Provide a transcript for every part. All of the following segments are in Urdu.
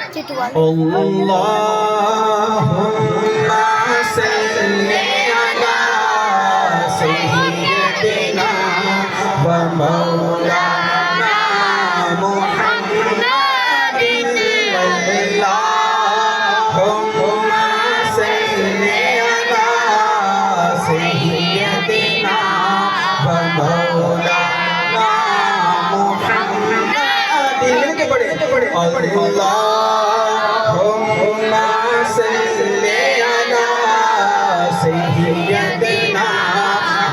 اللهم صل على سيدنا ومولانا محمد اللهم صل على سيدنا ومولانا محمد اللهم صل على سيدنا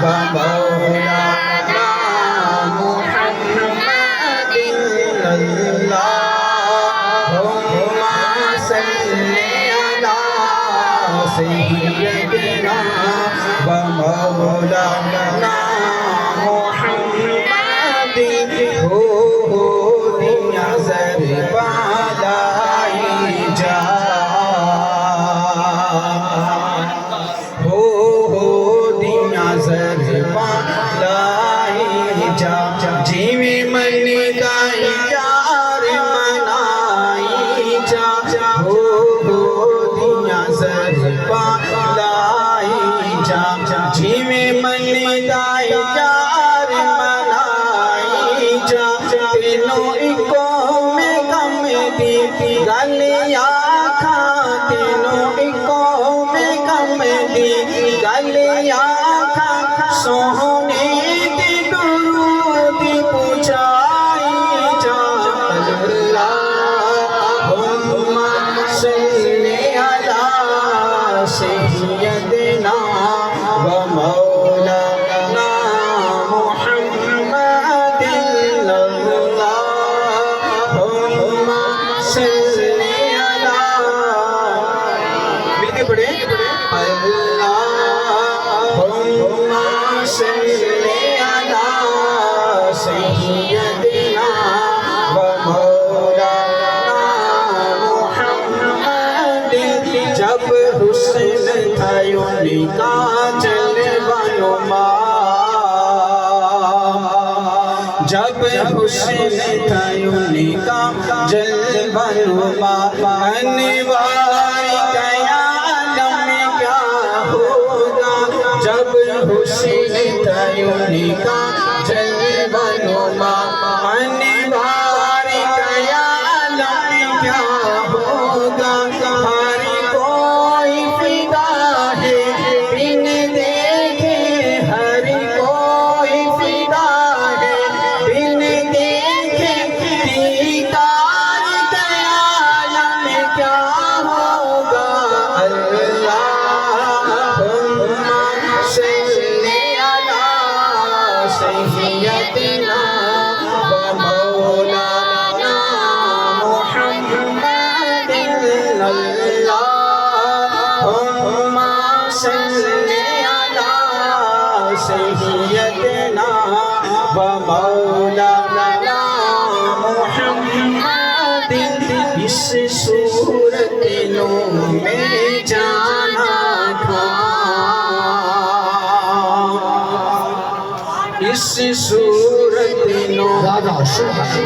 ومولانا محمد اللهم صل على سيدنا ومولانا محمد ہو دنیا زر بالائی جا ہو دنیا زر بالائی جا جیویں من گائی یار منائی جا ہو دنیا زر بالائی جا جیویں من گائی یار منائی جا تینوں اکو میں کم دی گلیاں کھا تینوں اکو میں کم دی گلیاں کھا سوہنے دی درود پہنچائی جا اللہم صل علی سیدنا ومولانا محمد اللہم صل علی مل کے پڑھیں اللہم صل علی سیدنا ومولانا محمد جب حسن تھا ان کا جلوہ نما جب حسن تھا ان کا جلوہ نما انوار کا عالم کیا ہوگا جب حسن تھا ان کا جلوہ نما انوار کا عالم کیا ہوگا ہر کوئی فدا ہے بن دیکھے ہر کوئی فدا ہے بن دیکھے دیدار کا عالم کیا ہوگا اللہم صل علی سیدنا ومولانا محمد اللہم صل علی سیدنا ومولانا محمد اس صورت نور میں جانا تھا اس صورت نور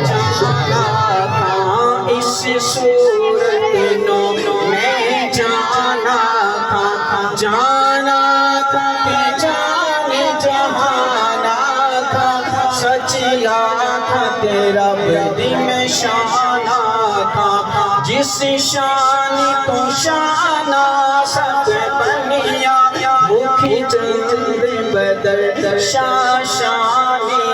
جانا تھا اس صورت نور میں جانا تھا جانا تھا کہ جان جہانا تھا سچیا تھا تیرا بدی میں شانہ تھا جس شان کو شانہ سب بنیا بھوکھی چند بدر شاشانی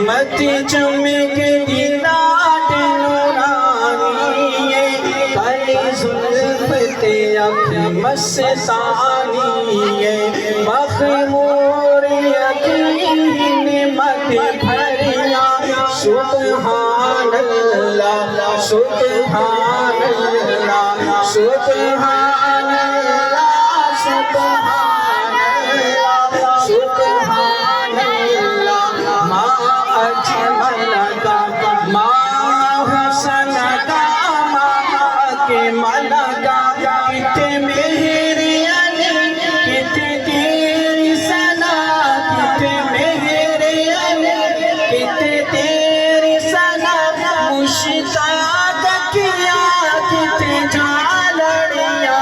مت چمک دیدار نورانی کالی زلف اکھ مستانی مخمور یقین مت بھریا سبحان اللہ سبحان اللہ سبحان اللہ سبحان اللہ سبحان اللہ ما اجمل کا ما حسن کا ما اکمل کا کتنے مہر علی کتنے تیری ثنا کتنے مہر علی کتنے تیری ثنا مشتاق کیا جھالڑیا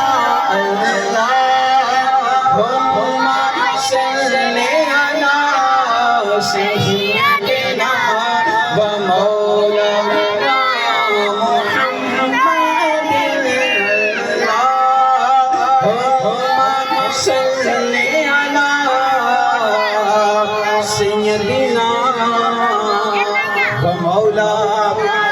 اللہ صل علی سیدنا و مولانا محمد اللہم صل علی سیدنا و مولانا